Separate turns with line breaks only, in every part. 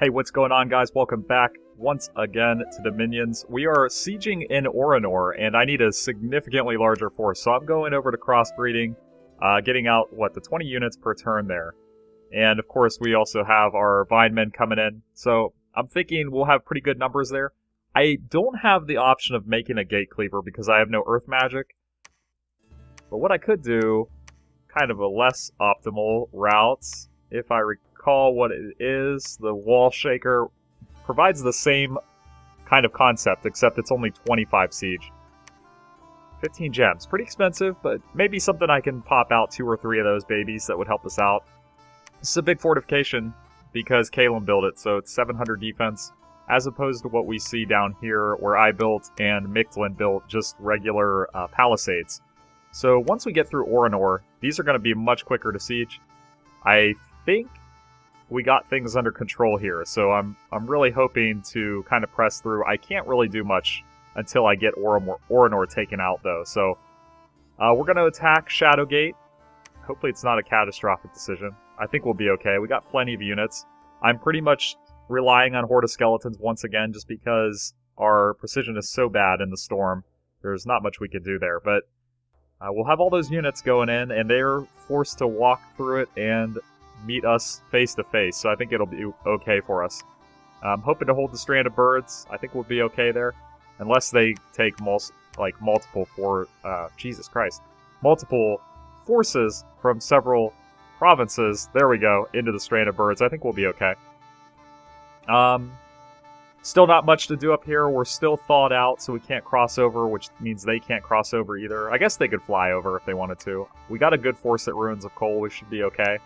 Hey, what's going on, guys? Welcome back once again to Dominions. We are sieging in Oranor, and I need a significantly larger force, so I'm going over to crossbreeding, getting out, the 20 units per turn there. And, of course, we also have our vine men coming in, so I'm thinking we'll have pretty good numbers there. I don't have the option of making a gate cleaver because I have no earth magic, but what I could do, kind of a less optimal route, if I recall what it is, the wall shaker provides the same kind of concept, except it's only 25 siege. 15 gems. Pretty expensive, but maybe something I can pop out 2 or 3 of those babies that would help us out. This is a big fortification because Kalem built it, so it's 700 defense, as opposed to what we see down here where I built and Mictlan built just regular palisades. So once we get through Oranor, these are going to be much quicker to siege. I think we got things under control here, so I'm really hoping to kind of press through. I can't really do much until I get Oranor taken out, though. So we're going to attack Shadowgate. Hopefully it's not a catastrophic decision. I think we'll be okay. We got plenty of units. I'm pretty much relying on Horde of Skeletons once again, just because our precision is so bad in the storm. There's not much we can do there, but we'll have all those units going in, and they're forced to walk through it and meet us face to face, so I think it'll be okay for us. I'm hoping to hold the strand of birds. I think we'll be okay there, unless they take multiple forces from several provinces. There we go, into the strand of birds. I think we'll be okay. Still not much to do up here. We're still thawed out, so we can't cross over, which means they can't cross over either. I guess they could fly over if they wanted to. We got a good force at Ruins of Coal. We should be okay.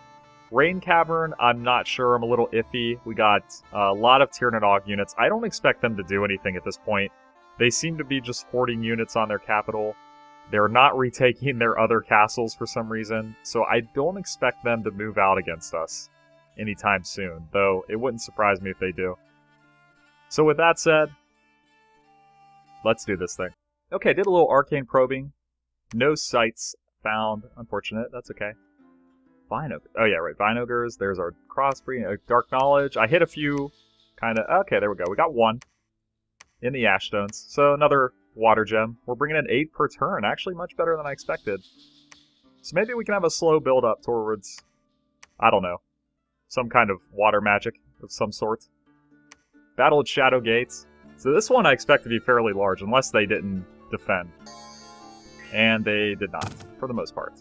Rain Cavern, I'm not sure. I'm a little iffy. We got a lot of Tyrannodog units. I don't expect them to do anything at this point. They seem to be just hoarding units on their capital. They're not retaking their other castles for some reason, so I don't expect them to move out against us anytime soon, though it wouldn't surprise me if they do. So with that said, let's do this thing. Okay, did a little arcane probing. No sites found. Unfortunate. That's okay. Vine ogre. Oh yeah, right. Vine ogres. There's our crossbreeding. Dark knowledge. I hit a few. Kind of. Okay, there we go. We got one in the ash stones. So another water gem. We're bringing in 8 per turn. Actually, much better than I expected. So maybe we can have a slow build up towards, I don't know, some kind of water magic of some sort. Battle at Shadow Gates. So this one I expect to be fairly large, unless they didn't defend. And they did not, for the most part.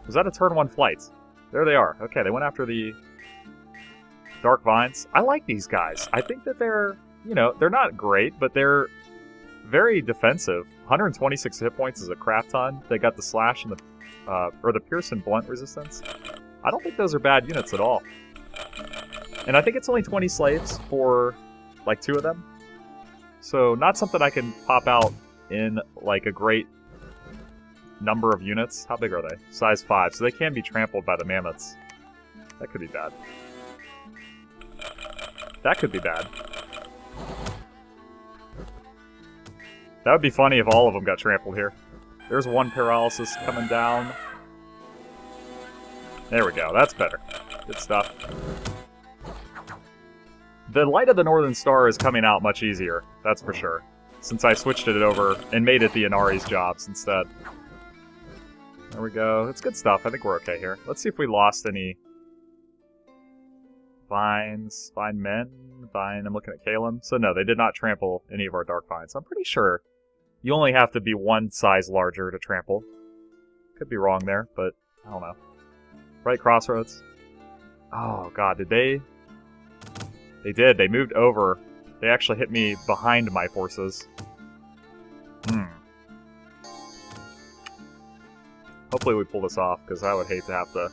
Was that a turn 1 flight? There they are. Okay, they went after the Dark Vines. I like these guys. I think that they're, they're not great, but they're very defensive. 126 hit points is a crap ton. They got the slash and the pierce and blunt resistance. I don't think those are bad units at all. And I think it's only 20 slaves for, 2 of them. So, not something I can pop out in, a great number of units. How big are they? Size 5. So they can be trampled by the mammoths. That could be bad. That could be bad. That would be funny if all of them got trampled here. There's one paralysis coming down. There we go. That's better. Good stuff. The Light of the Northern Star is coming out much easier, that's for sure, since I switched it over and made it the Inari's jobs instead. There we go. It's good stuff. I think we're okay here. Let's see if we lost any vines. Vine men? Vine. I'm looking at Kalem. So no, they did not trample any of our Dark Vines. I'm pretty sure you only have to be one size larger to trample. Could be wrong there, but I don't know. Right crossroads. Oh god, did they... They did. They moved over. They actually hit me behind my forces. Hopefully we pull this off, because I would hate to have to...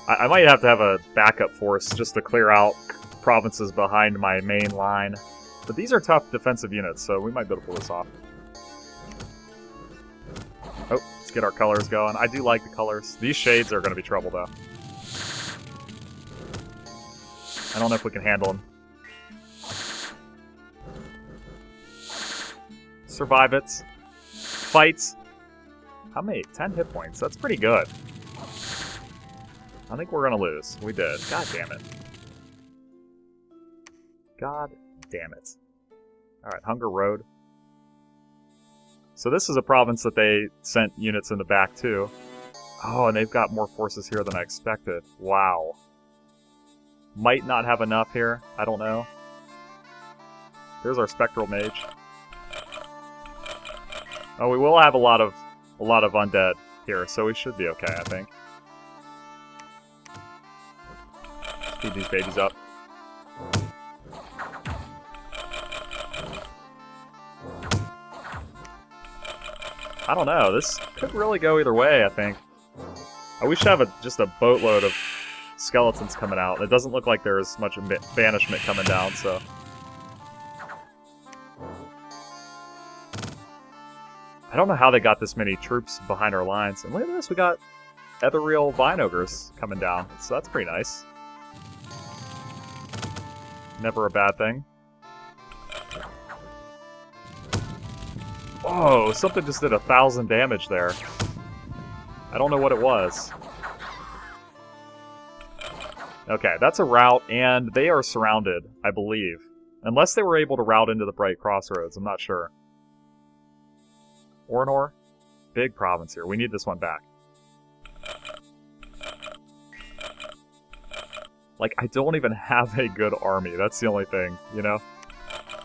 I might have to have a backup force just to clear out provinces behind my main line. But these are tough defensive units, so we might be able to pull this off. Oh, let's get our colors going. I do like the colors. These shades are going to be trouble, though. I don't know if we can handle them. Survive it. Fight. How many? 10 hit points. That's pretty good. I think we're gonna lose. We did. God damn it. God damn it. Alright, Hunger Road. So this is a province that they sent units in the back to. Oh, and they've got more forces here than I expected. Wow. Might not have enough here. I don't know. There's our Spectral Mage. Oh, we will have a lot of undead here, so we should be okay, I think. Speed these babies up. I don't know. This could really go either way, I think. We should have just a boatload of skeletons coming out. It doesn't look like there's much banishment coming down, so... I don't know how they got this many troops behind our lines. And look at this, we got ethereal vine ogres coming down, so that's pretty nice. Never a bad thing. Whoa, something just did 1,000 damage there. I don't know what it was. Okay, that's a route, and they are surrounded, I believe. Unless they were able to route into the Bright Crossroads, I'm not sure. Orinor? Big province here. We need this one back. Like, I don't even have a good army. That's the only thing, you know?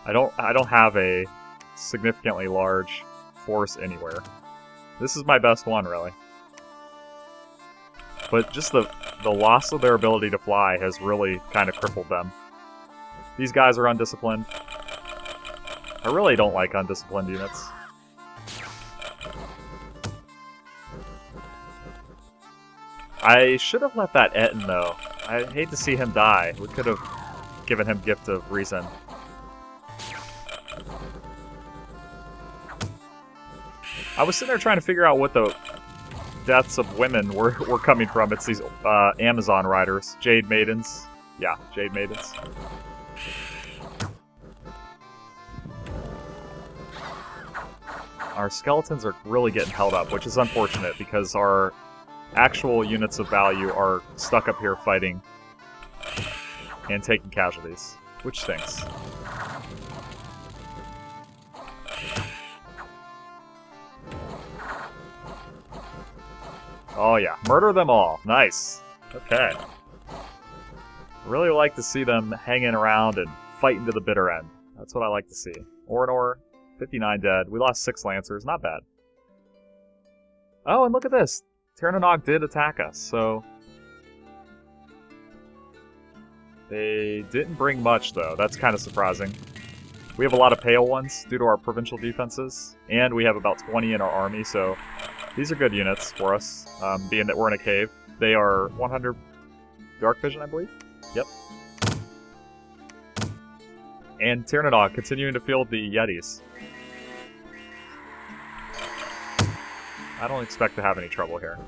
I don't have a significantly large force anywhere. This is my best one, really. But just the loss of their ability to fly has really kind of crippled them. These guys are undisciplined. I really don't like undisciplined units. I should have left that Etten, though. I hate to see him die. We could have given him Gift of Reason. I was sitting there trying to figure out what the deaths of women were coming from. It's these Amazon riders. Jade Maidens. Yeah, Jade Maidens. Our skeletons are really getting held up, which is unfortunate because our actual units of value are stuck up here fighting and taking casualties, which stinks. Oh yeah, murder them all. Nice. Okay. Really like to see them hanging around and fighting to the bitter end. That's what I like to see. Orinor, 59 dead. We lost 6 Lancers. Not bad. Oh, and look at this. Terranog did attack us, so... They didn't bring much, though. That's kind of surprising. We have a lot of pale ones due to our provincial defenses, and we have about 20 in our army, so these are good units for us, being that we're in a cave. They are 100 Dark Vision, I believe? Yep. And Terranog continuing to field the Yetis. I don't expect to have any trouble here.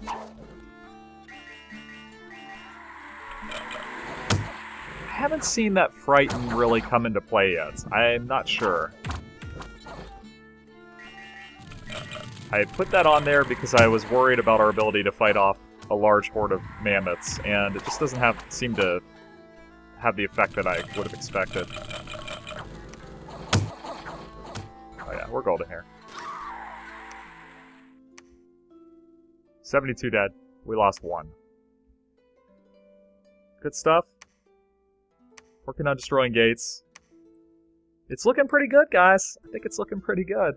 I haven't seen that Frighten really come into play yet. I'm not sure. I put that on there because I was worried about our ability to fight off a large horde of mammoths, and it just doesn't seem to have the effect that I would have expected. Oh yeah, we're golden here. 72 dead. We lost 1. Good stuff. Working on destroying gates. It's looking pretty good, guys. I think it's looking pretty good.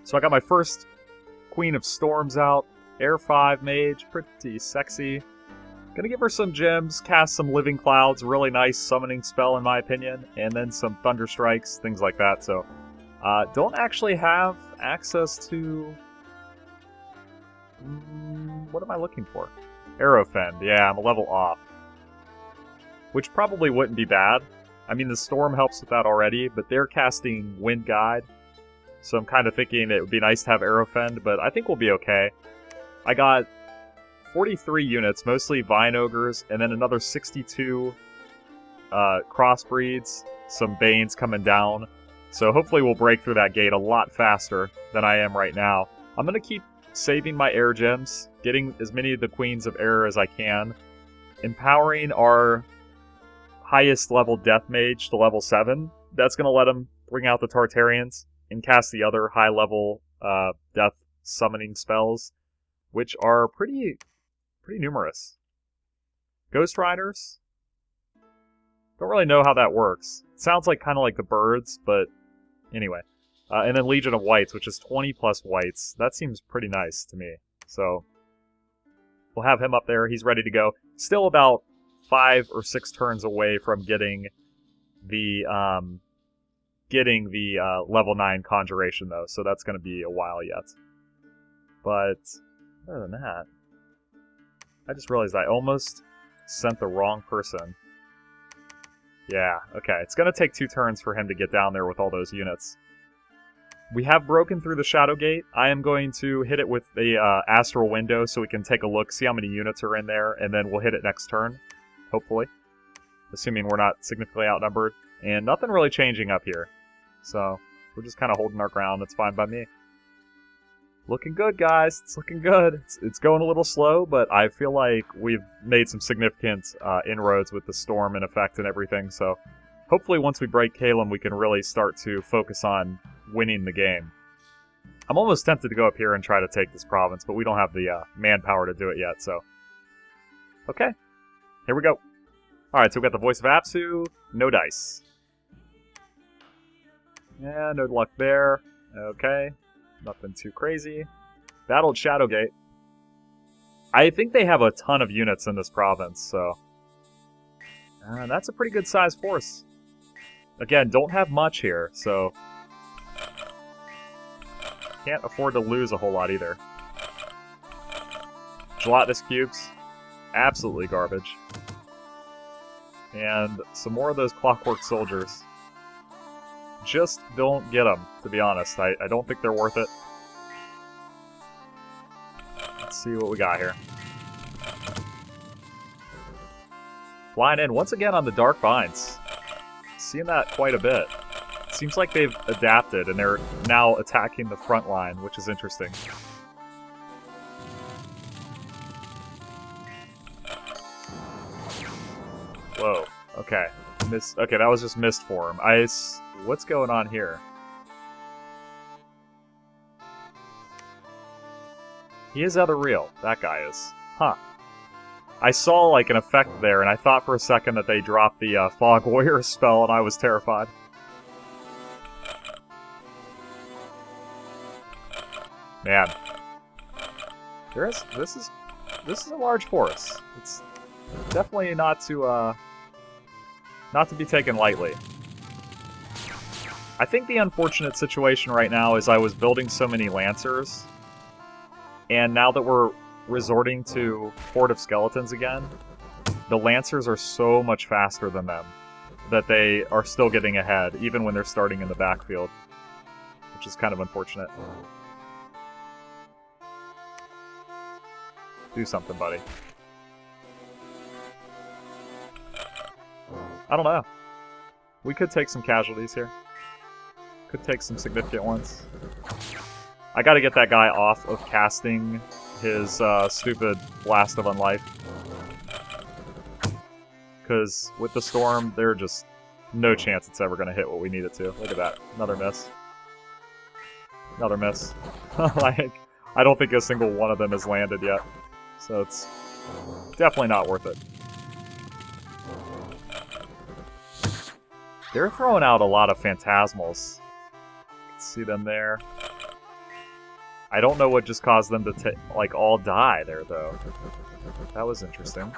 So I got my first Queen of Storms out. Air 5 Mage. Pretty sexy. Gonna give her some gems, cast some Living Clouds. Really nice summoning spell, in my opinion. And then some Thunder Strikes, things like that. So, don't actually have access to... what am I looking for? Aerofend. Yeah, I'm a level off. Which probably wouldn't be bad. I mean, the Storm helps with that already, but they're casting Wind Guide. So I'm kind of thinking it would be nice to have Aerofend, but I think we'll be okay. I got 43 units, mostly Vine Ogres, and then another 62 crossbreeds, some Banes coming down. So hopefully we'll break through that gate a lot faster than I am right now. I'm going to keep saving my air gems, getting as many of the Queens of Air as I can, empowering our highest level Death Mage to level 7. That's going to let him bring out the Tartarians and cast the other high level death summoning spells, which are pretty numerous. Ghost Riders? Don't really know how that works. It sounds like kind of like the birds, but anyway. And then Legion of Whites, which is 20 plus whites. That seems pretty nice to me. So we'll have him up there. He's ready to go. Still about 5 or 6 turns away from getting the level 9 Conjuration, though. So that's going to be a while yet. But other than that, I just realized I almost sent the wrong person. Yeah, okay. It's going to take 2 turns for him to get down there with all those units. We have broken through the Shadow Gate. I am going to hit it with the Astral Window so we can take a look, see how many units are in there, and then we'll hit it next turn, hopefully. Assuming we're not significantly outnumbered. And nothing really changing up here. So, we're just kind of holding our ground. It's fine by me. Looking good, guys. It's looking good. It's going a little slow, but I feel like we've made some significant inroads with the storm in effect and everything, so hopefully once we break Kalem, we can really start to focus on winning the game. I'm almost tempted to go up here and try to take this province, but we don't have the manpower to do it yet, so... Okay. Here we go. Alright, so we've got the Voice of Apsu. No dice. Yeah, no luck there. Okay. Nothing too crazy. Battled Shadowgate. I think they have a ton of units in this province, so... that's a pretty good sized force. Again, don't have much here, so... Can't afford to lose a whole lot either. Gelatinous Cubes. Absolutely garbage. And some more of those Clockwork Soldiers. Just don't get them, to be honest. I don't think they're worth it. Let's see what we got here. Flying in once again on the Dark Vines. Seeing that quite a bit. It seems like they've adapted and they're now attacking the front line, which is interesting. Whoa. Okay. Okay, that was just mist form. What's going on here? He is ethereal. That guy is. Huh. I saw, like, an effect there, and I thought for a second that they dropped the Fog Warrior spell, and I was terrified. Man. This is a large force. It's definitely not to be taken lightly. I think the unfortunate situation right now is I was building so many Lancers, and now that we're resorting to Horde of Skeletons again, the Lancers are so much faster than them that they are still getting ahead, even when they're starting in the backfield, which is kind of unfortunate. Do something, buddy. I don't know. We could take some casualties here. Could take some significant ones. I gotta get that guy off of casting his stupid Blast of Unlife. Because with the storm, there's just no chance it's ever gonna hit what we need it to. Look at that. Another miss. Another miss. Like, I don't think a single one of them has landed yet. So it's definitely not worth it. They're throwing out a lot of Phantasmals. See them there. I don't know what just caused them to all die there, though. That was interesting.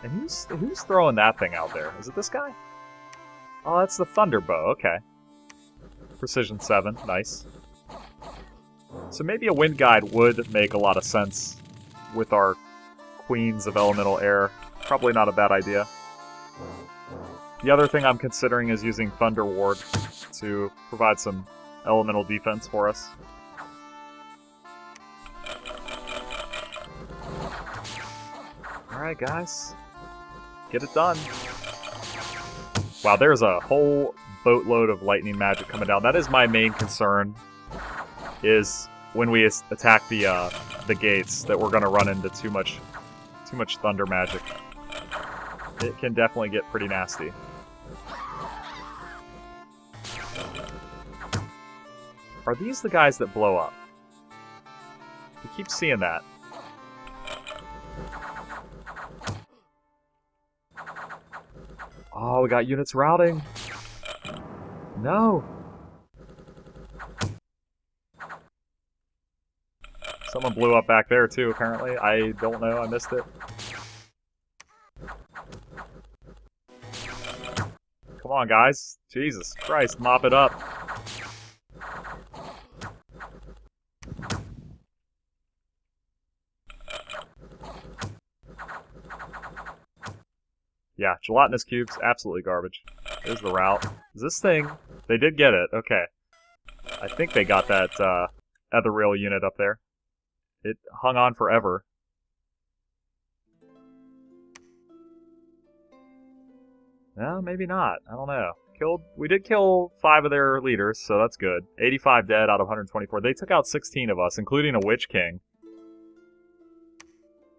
And who's throwing that thing out there? Is it this guy? Oh, that's the Thunderbow. Okay. Precision 7. Nice. So maybe a Wind Guide would make a lot of sense with our Queens of Elemental Air. Probably not a bad idea. The other thing I'm considering is using Thunder Ward to provide some elemental defense for us. Alright, guys. Get it done. Wow, there's a whole boatload of lightning magic coming down. That is my main concern, is when we attack the gates, that we're going to run into too much thunder magic. It can definitely get pretty nasty. Are these the guys that blow up? We keep seeing that. Oh, we got units routing. No. Someone blew up back there too, apparently. I don't know, I missed it. Come on, guys. Jesus Christ, mop it up. Yeah, gelatinous cubes, absolutely garbage. There's the route. Is this thing... They did get it, okay. I think they got that ethereal unit up there. It hung on forever. No, maybe not. I don't know. We did kill 5 of their leaders, so that's good. 85 dead out of 124. They took out 16 of us, including a Witch King.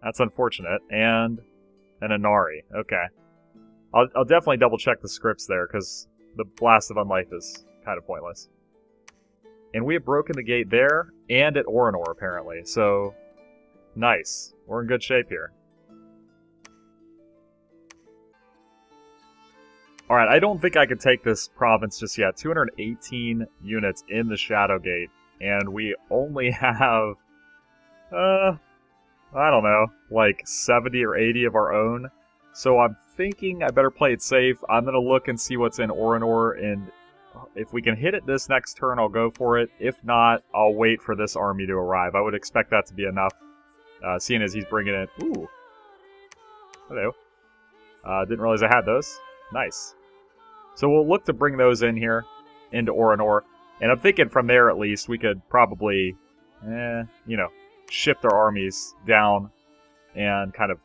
That's unfortunate. And an Inari. Okay. I'll definitely double check the scripts there, because the Blast of Unlife is kind of pointless. And we have broken the gate there, and at Orinor, apparently. So, nice. We're in good shape here. Alright, I don't think I could take this province just yet. 218 units in the Shadow Gate, and we only have, I don't know, like 70 or 80 of our own. So I'm thinking I better play it safe. I'm going to look and see what's in Orinor, and if we can hit it this next turn, I'll go for it. If not, I'll wait for this army to arrive. I would expect that to be enough, seeing as he's bringing it. Ooh. Hello. Didn't realize I had those. Nice. So we'll look to bring those in here, into Orinor. And I'm thinking from there, at least, we could probably, shift our armies down and kind of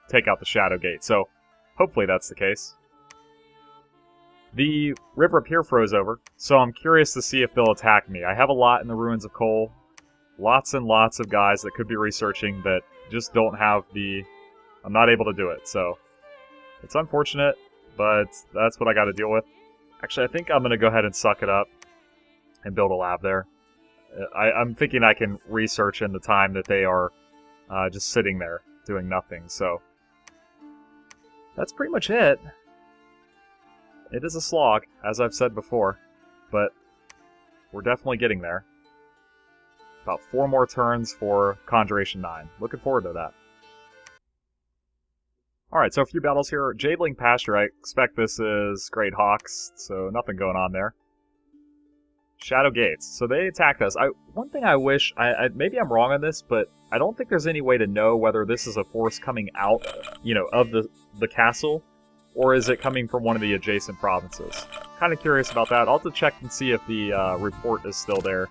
take out the Shadow Gate. So hopefully that's the case. The river up here froze over, so I'm curious to see if they'll attack me. I have a lot in the Ruins of Kol. Lots and lots of guys that could be researching that just don't have the... I'm not able to do it, so... It's unfortunate, but that's what I got to deal with. Actually, I think I'm going to go ahead and suck it up and build a lab there. I'm thinking I can research in the time that they are just sitting there doing nothing, so... That's pretty much it. It is a slog, as I've said before, but we're definitely getting there. About 4 more turns for Conjuration 9. Looking forward to that. Alright, so a few battles here. Jadeling Pasture, I expect this is Great Hawks, so nothing going on there. Shadow Gates. So they attacked us. One thing I wish, maybe I'm wrong on this, but I don't think there's any way to know whether this is a force coming out, of the castle, or is it coming from one of the adjacent provinces. Kind of curious about that. I'll have to check and see if the report is still there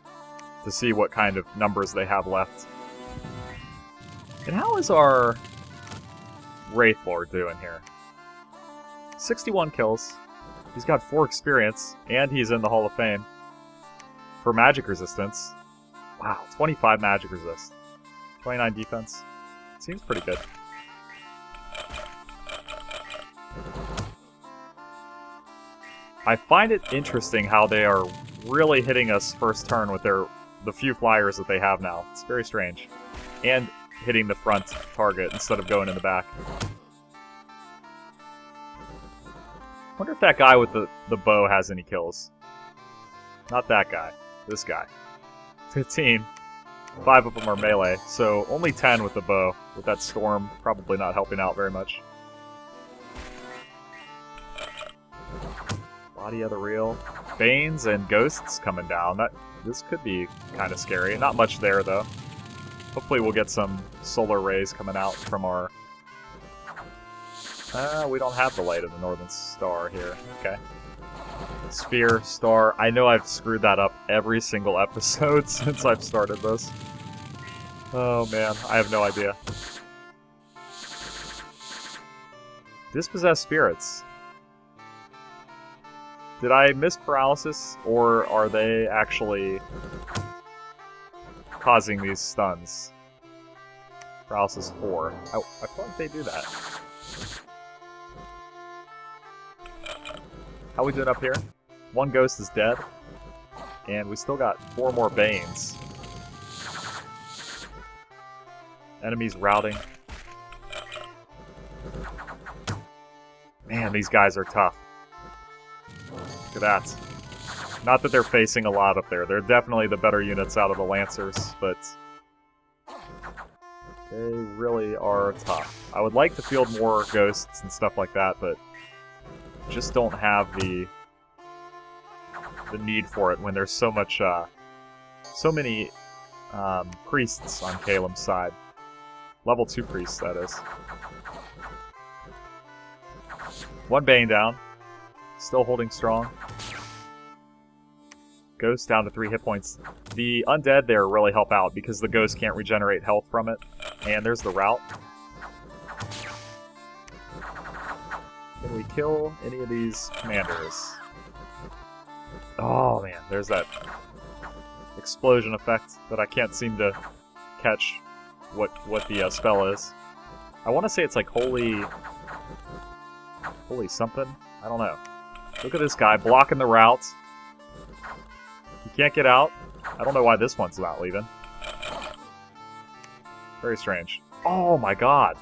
to see what kind of numbers they have left. And how is our Wraithlord doing here? 61 kills. He's got 4 experience, and he's in the Hall of Fame. For magic resistance. Wow, 25 magic resist. 29 defense. Seems pretty good. I find it interesting how they are really hitting us first turn with the few flyers that they have now. It's very strange. And hitting the front target instead of going in the back. Wonder if that guy with the bow has any kills. Not that guy. This guy. 15. 5 of them are melee, so only 10 with the bow. With that storm probably not helping out very much. Body of the Real. Banes and Ghosts coming down. This could be kind of scary. Not much there, though. Hopefully we'll get some solar rays coming out from our... we don't have the Light of the Northern Star here. Okay. Sphere, Star. I know I've screwed that up every single episode since I've started this. Oh man, I have no idea. Dispossessed Spirits. Did I miss paralysis, or are they actually causing these stuns? Paralysis 4. I feel like they do that. How we doing up here? One ghost is dead, and we still got 4 more Banes. Enemies routing. Man, these guys are tough. Look at that. Not that they're facing a lot up there. They're definitely the better units out of the Lancers, but they really are tough. I would like to field more ghosts and stuff like that, but just don't have the need for it when there's so much, so many priests on Caelim's side. Level 2 priests, that is. One Bane down. Still holding strong. Ghost down to 3 hit points. The undead there really help out because the ghost can't regenerate health from it. And there's the route. Can we kill any of these commanders? Oh man, there's that explosion effect that I can't seem to catch what the spell is. I want to say it's like holy something? I don't know. Look at this guy blocking the route. He can't get out. I don't know why this one's not leaving. Very strange. Oh my god.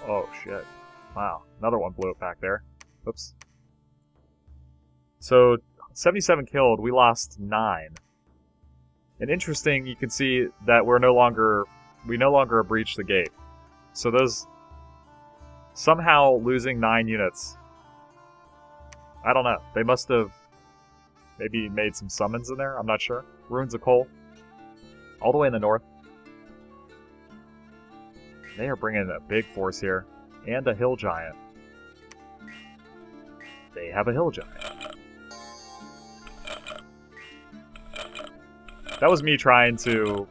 Oh shit. Wow. Another one blew it back there. Oops. So 77 killed, we lost 9. And interesting, you can see that we no longer breached the gate. So those somehow losing 9 units. I don't know. They must have maybe made some summons in there. I'm not sure. Ruins of Coal. All the way in the north. They are bringing a big force here. And a hill giant. They have a hill giant. That was me trying to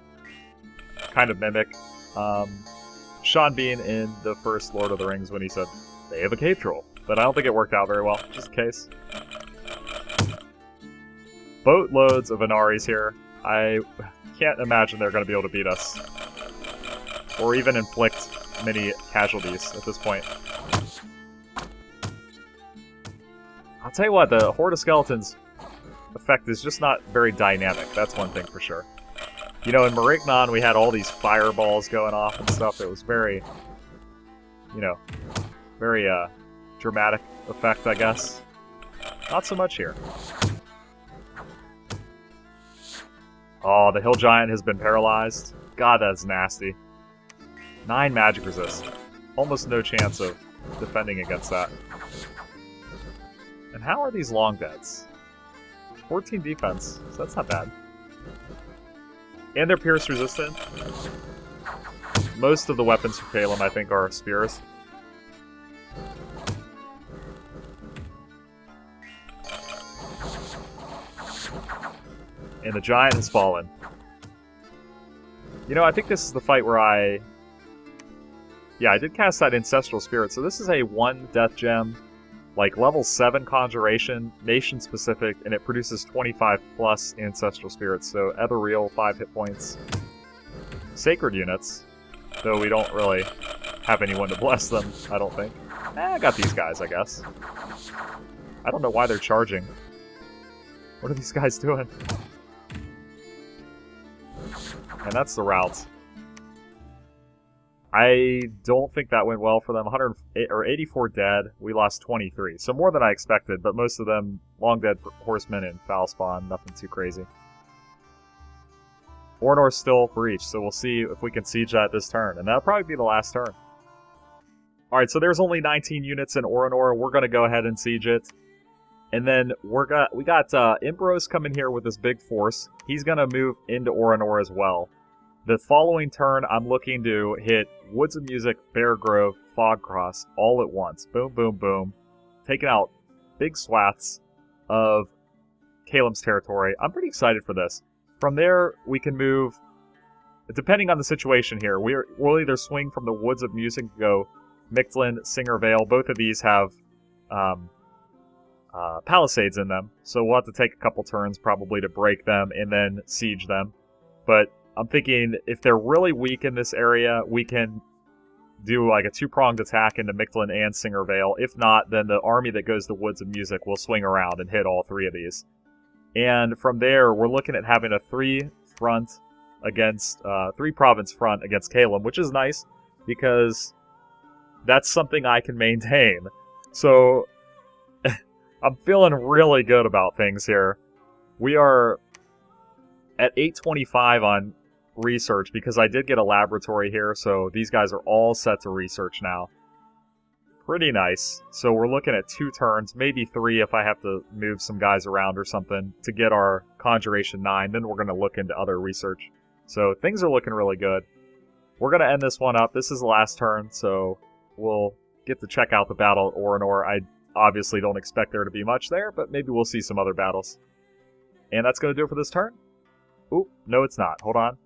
kind of mimic Sean Bean in the first Lord of the Rings when he said, they have a cave troll. But I don't think it worked out very well, just in case. Boatloads of Inaris here. I can't imagine they're going to be able to beat us. Or even inflict many casualties at this point. I'll tell you what, the Horde of Skeletons effect is just not very dynamic. That's one thing for sure. You know, in Marignon, we had all these fireballs going off and stuff. It was very, you know, very dramatic effect, I guess. Not so much here. Oh, the Hill Giant has been paralyzed. God, that's nasty. 9 magic resist. Almost no chance of defending against that. And how are these long deads? 14 defense, so that's not bad. And they're pierce resistant. Most of the weapons for Caelim, I think, are spears. And the giant has fallen. You know, I think this is the fight where I did cast that Ancestral Spirit, so this is a 1 death gem, like level 7 conjuration, nation specific, and it produces 25 plus Ancestral Spirits, so Ethereal, 5 hit points. Sacred units, though we don't really have anyone to bless them, I don't think. I got these guys, I guess. I don't know why they're charging. What are these guys doing? And that's the route. I don't think that went well for them. 84 dead. We lost 23. So more than I expected, but most of them long dead horsemen and foul spawn. Nothing too crazy. Ornor's still breached, so we'll see if we can siege that this turn. And that'll probably be the last turn. Alright, so there's only 19 units in Orinor. We're going to go ahead and siege it. And then we got Imbros coming here with this big force. He's going to move into Orinor as well. The following turn, I'm looking to hit Woods of Music, Bear Grove, Fogcross all at once. Boom, boom, boom. Taking out big swaths of Caelim's territory. I'm pretty excited for this. From there, we can move, depending on the situation here, we'll either swing from the Woods of Music to go Mictlan, Singer Vale. Both of these have palisades in them, so we'll have to take a couple turns probably to break them and then siege them. But I'm thinking if they're really weak in this area, we can do like a two-pronged attack into Mictlan and Singer Vale. If not, then the army that goes to Woods of Music will swing around and hit all three of these. And from there, we're looking at having a three-province front against Calum, which is nice because that's something I can maintain. So I'm feeling really good about things here. We are at 825 on research because I did get a laboratory here, so these guys are all set to research now. Pretty nice. So we're looking at 2 turns, maybe 3 if I have to move some guys around or something to get our Conjuration 9. Then we're going to look into other research. So things are looking really good. We're going to end this one up. This is the last turn, so we'll get to check out the battle at Orinor. I obviously don't expect there to be much there, but maybe we'll see some other battles. And that's going to do it for this turn. Oop, no it's not. Hold on.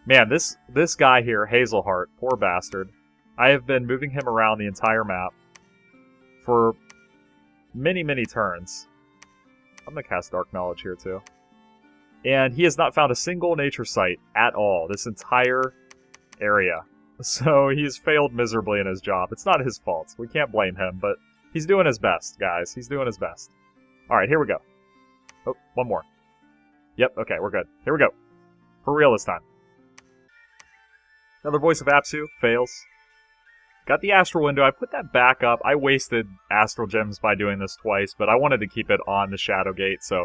Man, this guy here, Hazelheart, poor bastard. I have been moving him around the entire map for many, many turns. I'm going to cast Dark Knowledge here, too. And he has not found a single nature site at all, this entire area. So he's failed miserably in his job. It's not his fault. We can't blame him, but he's doing his best, guys. He's doing his best. Alright, here we go. Oh, one more. Yep, okay, we're good. Here we go. For real this time. Another Voice of Apsu. Fails. Got the Astral Window. I put that back up. I wasted Astral Gems by doing this twice, but I wanted to keep it on the Shadow Gate, so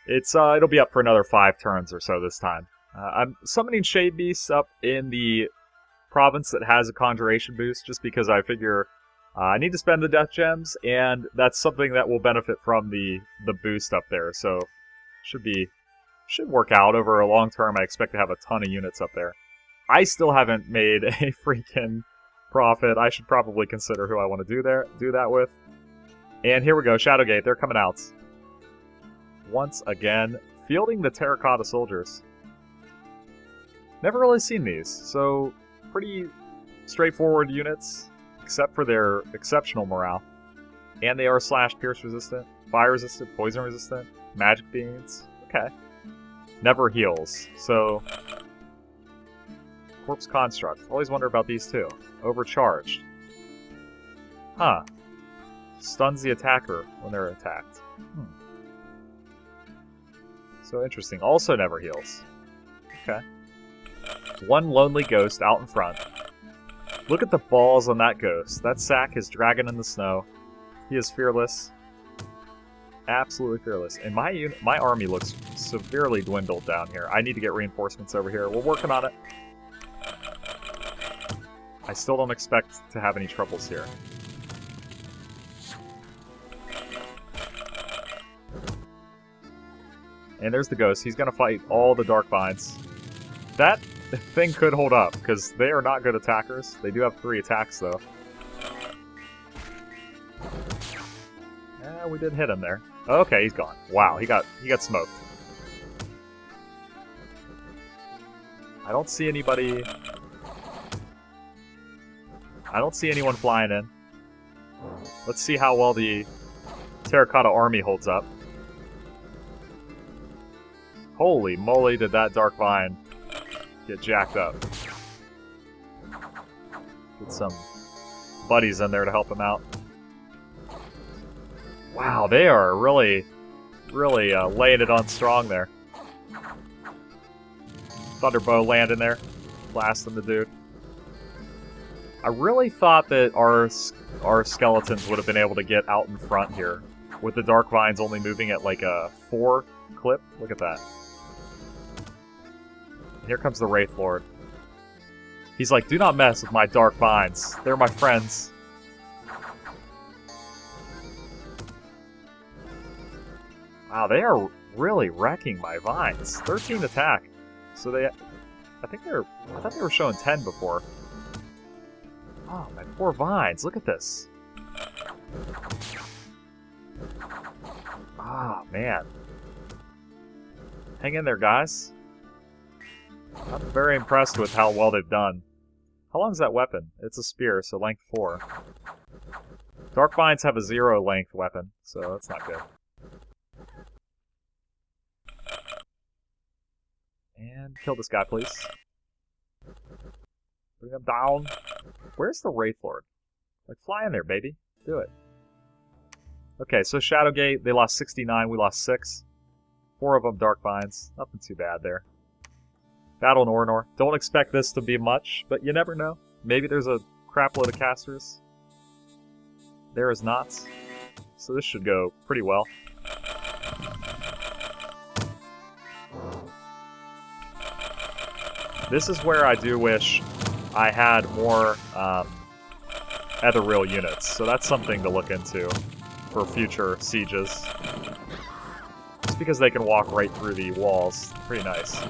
it'll be up for another 5 turns or so this time. I'm summoning Shade Beasts up in the province that has a Conjuration boost, just because I figure I need to spend the Death Gems, and that's something that will benefit from the boost up there, so should work out over a long term. I expect to have a ton of units up there. I still haven't made a freaking profit. I should probably consider who I want to do that with. And here we go, Shadowgate, they're coming out. Once again, fielding the Terracotta Soldiers. Never really seen these, so pretty straightforward units, except for their exceptional morale. And they are slash pierce resistant, fire resistant, poison resistant, magic beans. Okay. Never heals, so Corpse Construct. Always wonder about these two. Overcharged. Huh. Stuns the attacker when they're attacked. So interesting. Also never heals. Okay. One lonely ghost out in front. Look at the balls on that ghost. That sack is dragging in the snow. He is fearless. Absolutely fearless. And my army looks severely dwindled down here. I need to get reinforcements over here. We're working on it. I still don't expect to have any troubles here. And there's the ghost. He's going to fight all the Dark Vines. That thing could hold up, because they are not good attackers. They do have 3 attacks, though. We did hit him there. Okay, he's gone. Wow, he got smoked. I don't see anybody. I don't see anyone flying in. Let's see how well the Terracotta army holds up. Holy moly, did that Dark Vine get jacked up. Get some buddies in there to help him out. Wow, they are really laying it on strong there. Thunderbow landing there, blasting the dude. I really thought that our skeletons would have been able to get out in front here, with the Dark Vines only moving at like a 4 clip. Look at that. And here comes the Wraith Lord. He's like, do not mess with my Dark Vines. They're my friends. Wow, they are really wrecking my vines. 13 attack. So I thought they were showing 10 before. Oh, my poor vines. Look at this. Ah, man. Hang in there, guys. I'm very impressed with how well they've done. How long is that weapon? It's a spear, so length 4. Dark Vines have a 0 length weapon, so that's not good. And kill this guy, please. Bring him down. Where's the Wraith Lord? Like, fly in there, baby. Do it. Okay, so Shadowgate, they lost 69, we lost 6. 4 of them Dark Vines. Nothing too bad there. Battle in Orinor. Don't expect this to be much, but you never know. Maybe there's a crap load of casters. There is not. So this should go pretty well. This is where I do wish I had more Ethereal units, so that's something to look into for future sieges. Just because they can walk right through the walls. Pretty nice.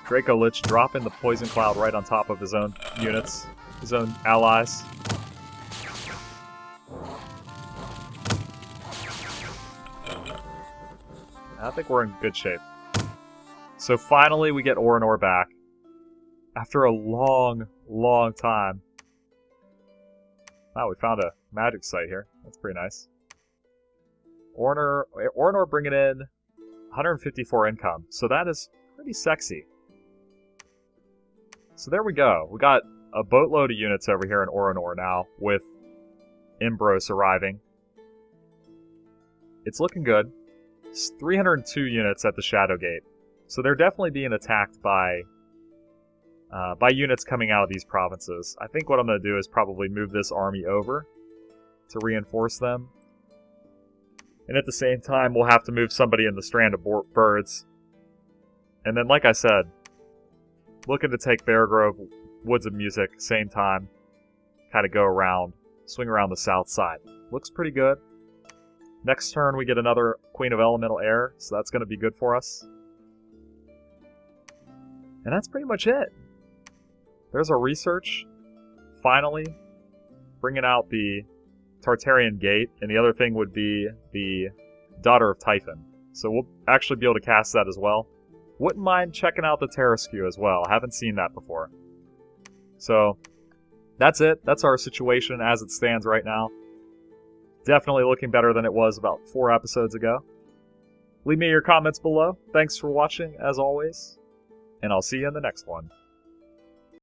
Draco Lich dropping the Poison Cloud right on top of his own units, his own allies. I think we're in good shape. So finally we get Orinor back. After a long, long time. Wow, we found a magic site here. That's pretty nice. Orinor bringing in 154 income. So that is pretty sexy. So there we go. We got a boatload of units over here in Orinor now, with Imbros arriving. It's looking good. It's 302 units at the Shadowgate. So they're definitely being attacked by units coming out of these provinces. I think what I'm going to do is probably move this army over to reinforce them. And at the same time, we'll have to move somebody in the Strand of Birds. And then, like I said, looking to take Bear Grove, Woods of Music, same time. Kind of go around, swing around the south side. Looks pretty good. Next turn, we get another Queen of Elemental Air, so that's going to be good for us. And that's pretty much it. There's our research. Finally, bringing out the Tartarian Gate, and the other thing would be the Daughter of Typhon. So we'll actually be able to cast that as well. Wouldn't mind checking out the Terraskew as well. I haven't seen that before. So, that's it. That's our situation as it stands right now. Definitely looking better than it was about 4 episodes ago. Leave me your comments below. Thanks for watching, as always. And I'll see you in the next one.